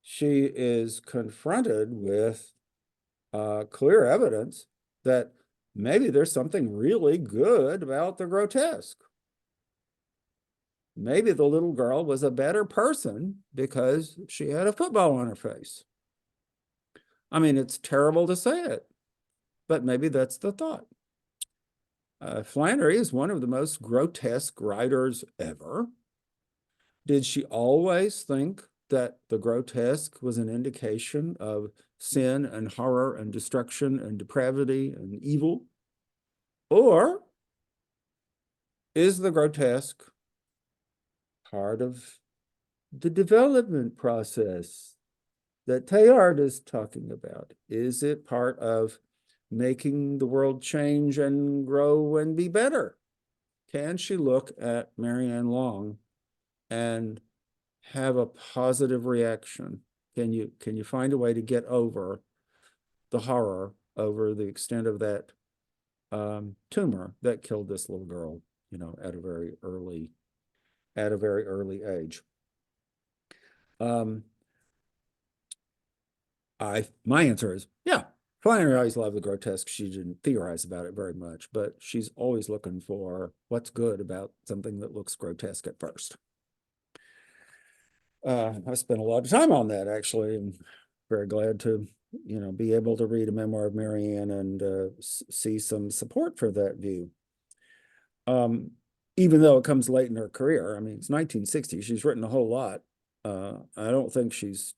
S2: she is confronted with clear evidence that maybe there's something really good about the grotesque. maybe the little girl was a better person because she had a football on her face. I mean, it's terrible to say it, but maybe that's the thought. Flannery is one of the most grotesque writers ever. Did she always think that the grotesque was an indication of sin and horror and destruction and depravity and evil? Or is the grotesque part of the development process that Teilhard is talking about? Is it part of making the world change and grow and be better? Can she look at Marianne Long and have a positive reaction? Can you find a way to get over the horror over the extent of that tumor that killed this little girl, you know, at a very early age? My answer is, yeah, Flannery always loved the grotesque. She didn't theorize about it very much, but she's always looking for what's good about something that looks grotesque at first. I spent a lot of time on that, actually, and very glad to, you know, be able to read a memoir of Marianne and see some support for that view. Even though it comes late in her career, I mean, it's 1960. She's written a whole lot. I don't think she's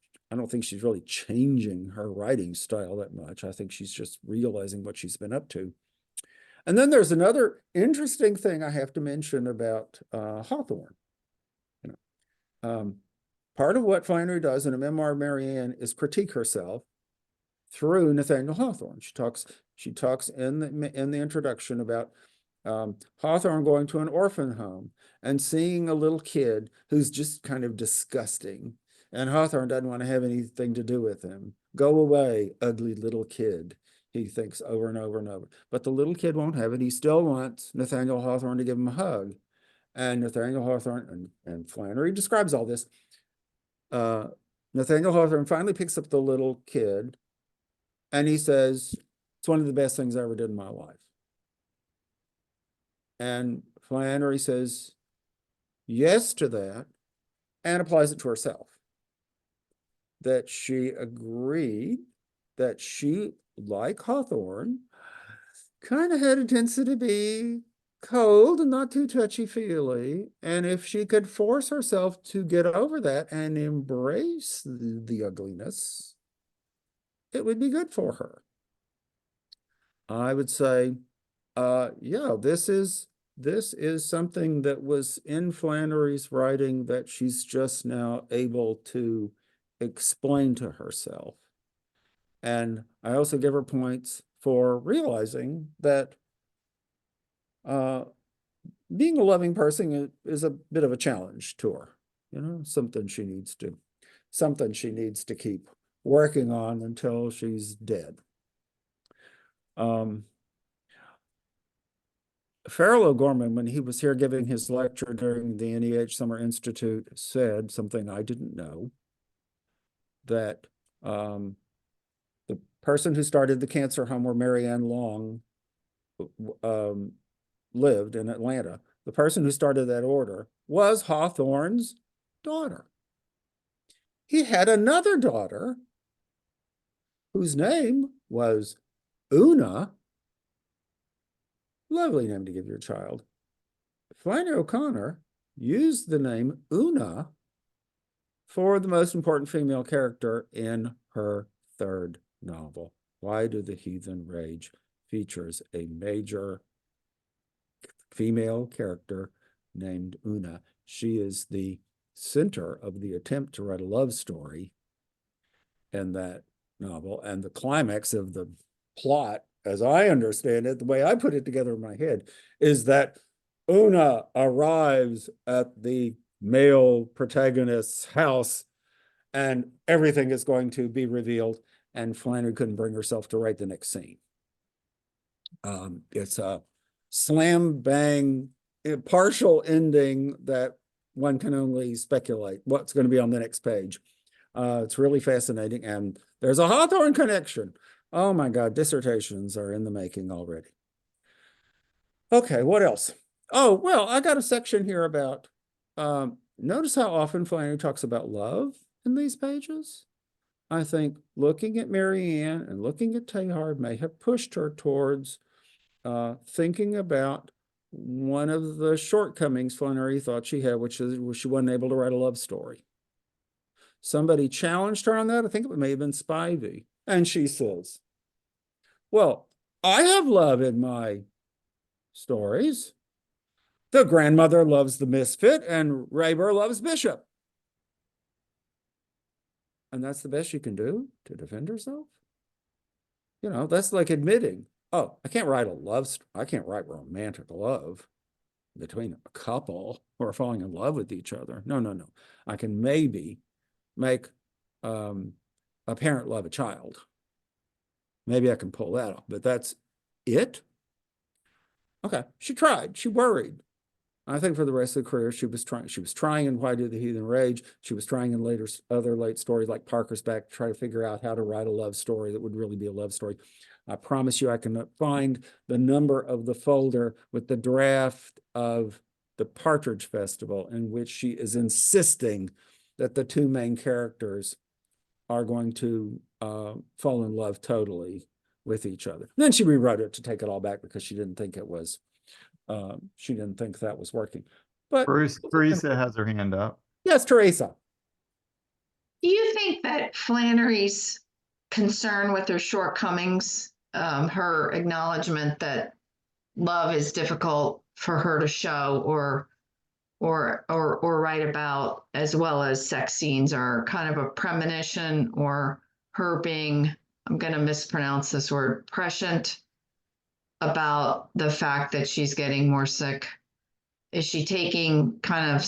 S2: really changing her writing style that much. I think she's just realizing what she's been up to. And then there's another interesting thing I have to mention about Hawthorne. You know, part of what Flannery does in A Memoir of Marianne is critique herself through Nathaniel Hawthorne. She talks in the introduction about Hawthorne going to an orphan home and seeing a little kid who's just kind of disgusting. And Hawthorne doesn't want to have anything to do with him. Go away, ugly little kid, he thinks over and over and over. But the little kid won't have it. He still wants Nathaniel Hawthorne to give him a hug. And Nathaniel Hawthorne, and Flannery describes all this. Nathaniel Hawthorne finally picks up the little kid and he says, it's one of the best things I ever did in my life. And Flannery says yes to that and applies it to herself. That she agreed that she, like Hawthorne, kind of had a tendency to be cold and not too touchy-feely. And if she could force herself to get over that and embrace the ugliness, it would be good for her. I would say, yeah, this is something that was in Flannery's writing that she's just now able to explain to herself. And I also give her points for realizing that being a loving person is a bit of a challenge to her, you know, something she needs to keep working on until she's dead. Farrell O'Gorman, when he was here giving his lecture during the NEH Summer Institute, said something I didn't know, that the person who started the cancer home where Marianne Long lived in Atlanta, the person who started that order was Hawthorne's daughter. He had another daughter whose name was Una. Lovely name to give your child. Flannery O'Connor used the name Una for the most important female character in her third novel. Why Do the Heathen Rage features a major female character named Una. She is the center of the attempt to write a love story in that novel, and the climax of the plot, as I understand it, the way I put it together in my head, is that Una arrives at the male protagonist's house and everything is going to be revealed, and Flannery couldn't bring herself to write the next scene. It's a slam bang, partial ending that one can only speculate what's going to be on the next page. It's really fascinating, and there's a Hawthorne connection. Oh my God, dissertations are in the making already. Okay, what else? Oh, well, I got a section here about notice how often Flannery talks about love in these pages? I think looking at Marianne and looking at Teilhard may have pushed her towards thinking about one of the shortcomings Flannery thought she had, which is she wasn't able to write a love story. Somebody challenged her on that. I think it may have been Spivey. And she says, well, I have love in my stories. The grandmother loves the misfit and Raber loves Bishop. And that's the best you can do to defend herself? You know, that's like admitting, oh, I can't write a love story. I can't write romantic love between a couple who are falling in love with each other. No, no, no. I can maybe make a parent love a child. Maybe I can pull that off, but that's it. Okay, she tried. She worried. I think for the rest of the career, she was trying. She was trying in Why Did the Heathen Rage? She was trying in other late stories like Parker's Back to try to figure out how to write a love story that would really be a love story. I promise you I can find the number of the folder with the draft of the Partridge Festival in which she is insisting that the two main characters are going to fall in love totally with each other. And then she rewrote it to take it all back because she didn't think it was, she didn't think that was working. But
S1: Teresa has her hand up.
S2: yes, Teresa.
S4: Do you think that Flannery's concern with her shortcomings, her acknowledgement that love is difficult for her to show or write about, as well as sex scenes, are kind of a premonition, or her being, I'm going to mispronounce this word, prescient about the fact that she's getting more sick? Is she taking kind of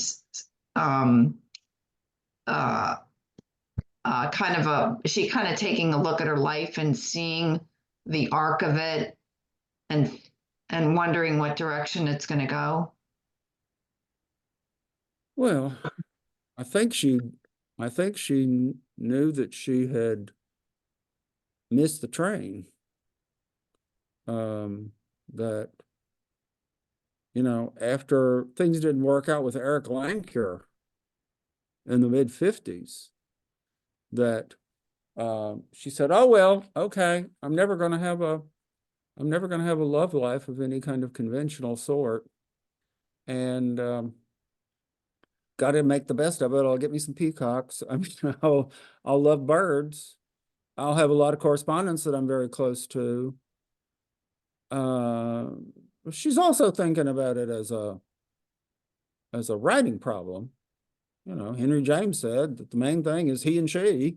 S4: is she kind of taking a look at her life and seeing the arc of it and wondering what direction it's going to go?
S2: Well, I think she knew that she had missed the train. That, you know, after things didn't work out with Eric Lancure in the mid-50s, that she said, oh, well, okay, I'm never going to have a love life of any kind of conventional sort. And got to make the best of it. I'll get me some peacocks. I mean, I'll love birds. I'll have a lot of correspondence that I'm very close to. She's also thinking about it as a writing problem. You know, Henry James said that the main thing is he and she.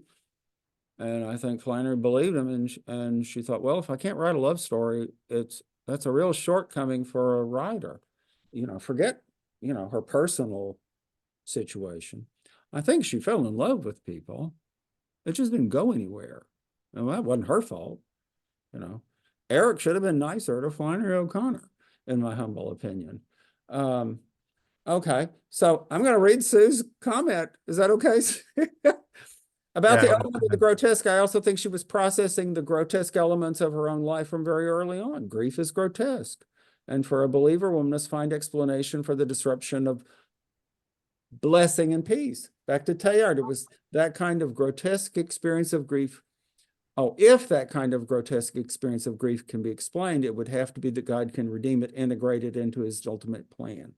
S2: And I think Flannery believed him, and she thought, well, if I can't write a love story, that's a real shortcoming for a writer. You know, forget, you know, her personal situation. I think she fell in love with people. It just didn't go anywhere. And that wasn't her fault. You know, Eric should have been nicer to Flannery O'Connor, in my humble opinion. Okay, so I'm going to read Sue's comment. Is that okay? About the element of the grotesque, I also think she was processing the grotesque elements of her own life from very early on. Grief is grotesque. And for a believer, one must find explanation for the disruption of blessing and peace. Back to Teilhard, it was that kind of grotesque experience of grief. Oh, if that kind of grotesque experience of grief can be explained, it would have to be that God can redeem it, integrate it into his ultimate plan.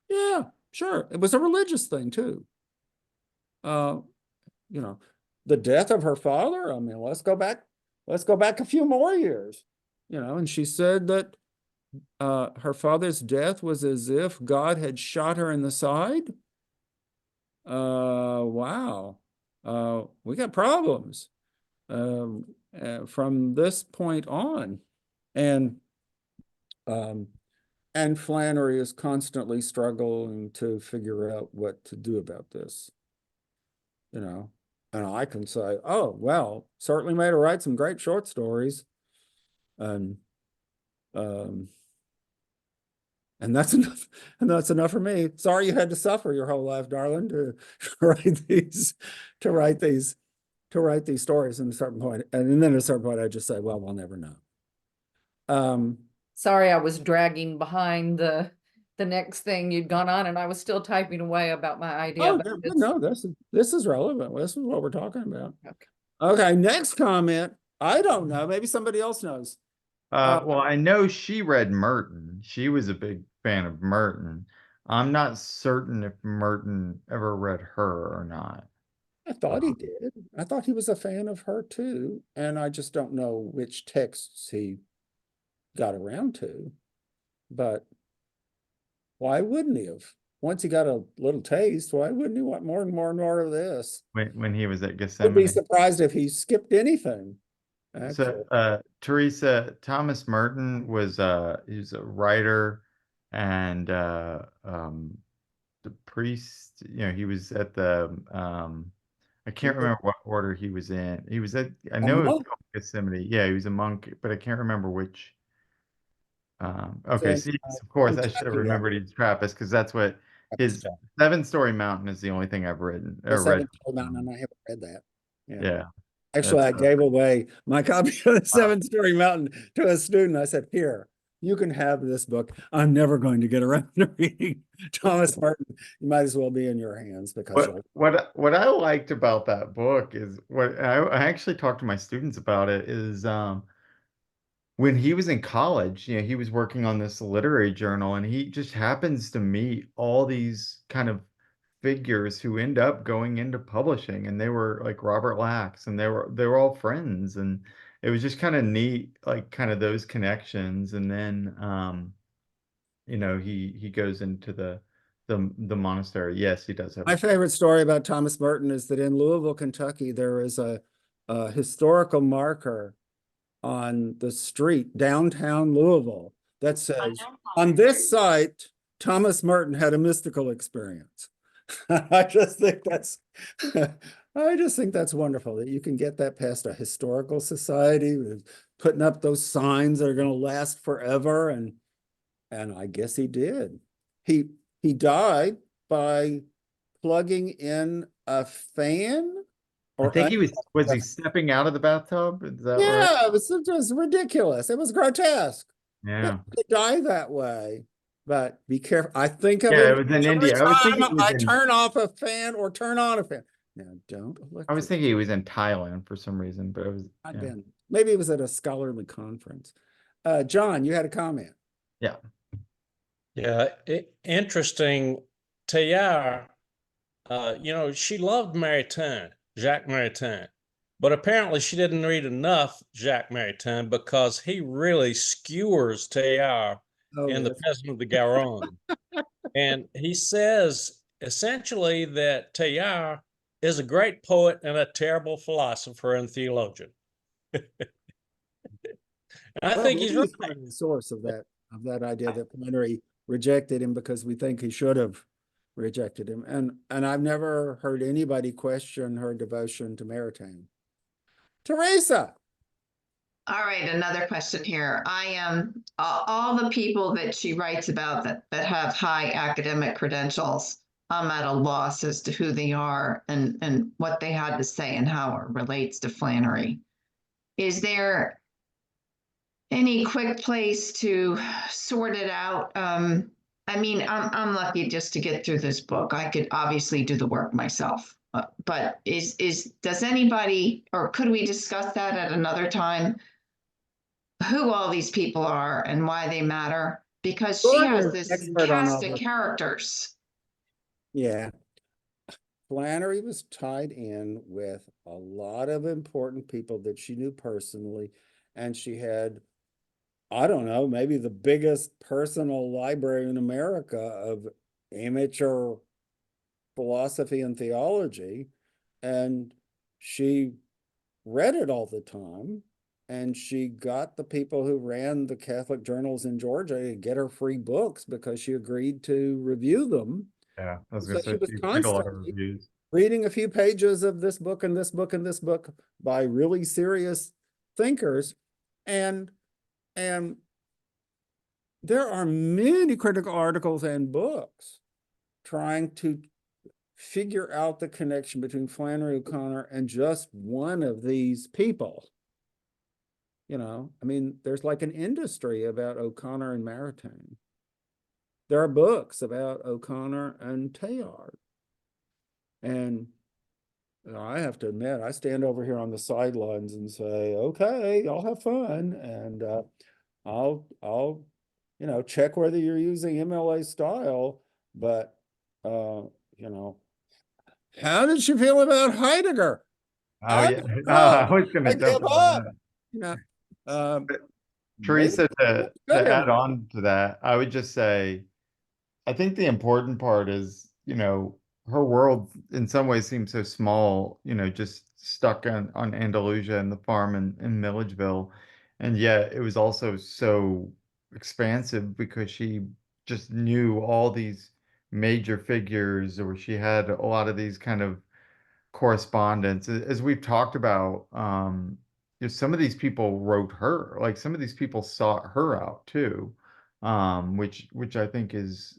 S2: Yeah, sure. It was a religious thing too. You know, the death of her father. I mean, let's go back a few more years, you know, and she said that her father's death was as if God had shot her in the side. Wow. We got problems from this point on. And Flannery is constantly struggling to figure out what to do about this, you know. And I can say, oh, well, certainly made her write some great short stories. And that's enough. And that's enough for me. Sorry you had to suffer your whole life, darling, to write these stories. And at a certain point, and then at a certain point, I just say, well, we'll never know.
S6: Sorry, I was dragging behind the the next thing you'd gone on, and I was still typing away about my idea.
S2: Oh,
S6: but
S2: no,
S6: it's-
S2: no, this is relevant. This is what we're talking about.
S6: Okay.
S2: Okay, next comment. I don't know. Maybe somebody else knows.
S1: Well, I know she read Merton. She was a big fan of Merton. I'm not certain if Merton ever read her or not.
S2: I thought he did. I thought he was a fan of her too, and I just don't know which texts he got around to. But why wouldn't he have? Once he got a little taste, why wouldn't he want more and more and more of this?
S1: When he was at
S2: I'd be
S1: Gethsemane.
S2: surprised if he skipped anything. Actually,
S1: So, Teresa, Thomas Merton was he was a writer and the priest, he was at the I can't
S2: Yeah.
S1: remember what order he was in. He was at, I
S2: A
S1: know it was
S2: monk.
S1: called Gethsemane. Yeah, he was a monk, but I can't remember which. Okay,
S2: in,
S1: see, of course, I should have
S2: Kentucky,
S1: remembered he's Trappist because that's what his
S2: Trappist.
S1: 7-story mountain is the only thing I've written
S2: The
S1: or read.
S2: Seven-Story Mountain, and I haven't read that.
S1: Yeah,
S2: Actually, I
S1: that's,
S2: gave away my copy of the Seven-Story Mountain to a student. I said, here, you can have this book. I'm never going to get around to reading Thomas Merton. You might as well be in your hands because
S1: what I liked about that book is what I actually talked to my students about it is when he was in college, he was working on this literary journal and he just happens to meet all these kind of figures who end up going into publishing, and they were like Robert Lax, and they were all friends, and it was just kind of neat, like kind of those connections. And then he goes into the monastery. Yes, he does have
S2: my favorite story about Thomas Merton is that in Louisville, Kentucky, there is a historical marker on the street downtown Louisville that says, on this site, Thomas Merton had a mystical experience. I just think that's wonderful that you can get that past a historical society with putting up those signs that are going to last forever. And I guess he did. He died by plugging in a fan.
S1: I think was he stepping out of the bathtub? Is that right?
S2: Yeah, it was just ridiculous. It was grotesque.
S1: Yeah.
S2: To die that way. But be careful. I think of
S1: Yeah,
S2: it
S1: it was in
S2: every
S1: India. I was thinking
S2: time
S1: it was
S2: I
S1: in,
S2: turn off a fan or turn on a fan. Now, don't
S1: I was thinking he was in Thailand for some reason, but it was
S2: maybe it was at a scholarly conference. John, you had a comment.
S1: Yeah.
S5: Yeah, interesting. Teilhard, she loved Maritain, Jacques Maritain, but apparently she didn't read enough Jacques Maritain because he really skewers Teilhard in The Peasant of the Garonne. And he says essentially that Teilhard is a great poet and a terrible philosopher and theologian. I think he's right.
S2: Kind of the source of that idea that Flannery rejected him because we think he should have rejected him. And I've never heard anybody question her devotion to Maritain. Teresa.
S4: All right, another question here. I am all the people that she writes about that have high academic credentials. I'm at a loss as to who they are and what they had to say and how it relates to Flannery. Is there any quick place to sort it out? I mean, I'm lucky just to get through this book. I could obviously do the work myself, but does anybody, or could we discuss that at another time? Who all these people are and why they matter? Because she has this cast of characters.
S2: Yeah. Flannery was tied in with a lot of important people that she knew personally, and she had, I don't know, maybe the biggest personal library in America of amateur philosophy and theology, and she read it all the time, and she got the people who ran the Catholic journals in Georgia to get her free books because she agreed to review them.
S1: Yeah, I was
S2: So
S1: gonna
S2: she
S1: say
S2: was
S1: you did a lot of
S2: constantly
S1: reviews.
S2: reading a few pages of this book and this book and this book by really serious thinkers. And there are many critical articles and books trying to figure out the connection between Flannery O'Connor and just one of these people. I mean, there's like an industry about O'Connor and Maritain. there are books about O'Connor and Teilhard. And I have to admit, I stand over here on the sidelines and say, okay, y'all have fun. And I'll, check whether you're using MLA style, but, how did she feel about Heidegger?
S1: Oh yeah,
S2: Oh,
S1: I was gonna
S2: I
S1: jump
S2: give
S1: on
S2: up.
S1: that.
S2: You know, maybe
S1: Teresa,
S2: good
S1: to
S2: in
S1: add on to that, I would just say, I think the important part is, her world in some ways seems so small, just stuck on Andalusia and the farm in Milledgeville. And yet it was also so expansive because she just knew all these major figures, or she had a lot of these kind of correspondence. As we've talked about, some of these people wrote her, like some of these people sought her out too, which I think is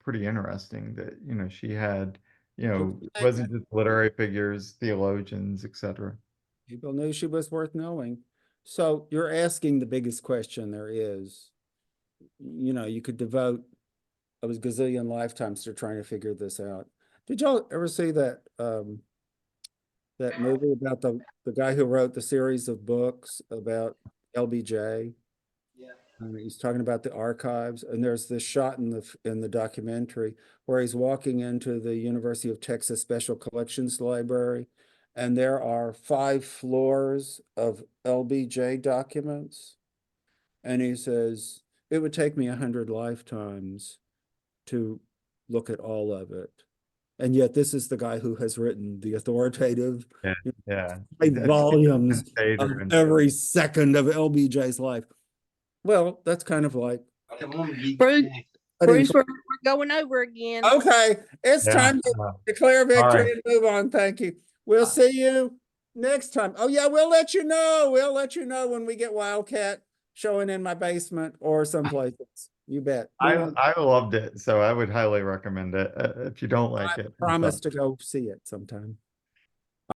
S1: pretty interesting that she had wasn't just literary figures, theologians, etc.
S2: people knew she was worth knowing. So you're asking the biggest question there is. You could devote a gazillion lifetimes to trying to figure this out. Did y'all ever see that that movie about the guy who wrote the series of books about LBJ? And he's talking about the archives, and there's this shot in the documentary where he's walking into the University of Texas Special Collections Library, and there are 5 floors of LBJ documents. And he says, it would take me 100 lifetimes to look at all of it. And yet this is the guy who has written the authoritative
S1: Yeah.
S2: volumes of
S1: And
S2: every second of LBJ's life. Well, that's kind of like
S7: Bruce,
S2: putting-
S7: Bruce, we're going over again.
S2: okay, it's
S1: Yeah,
S2: time to declare victory
S1: right.
S2: and move on. Thank you. We'll see you next time. Oh yeah, we'll let you know. We'll let you know when we get Wildcat showing in my basement or someplace else. You bet.
S1: I loved it, so I would highly recommend it. If you don't like
S2: I
S1: it, I'm
S2: promise
S1: sorry.
S2: to go see it sometime.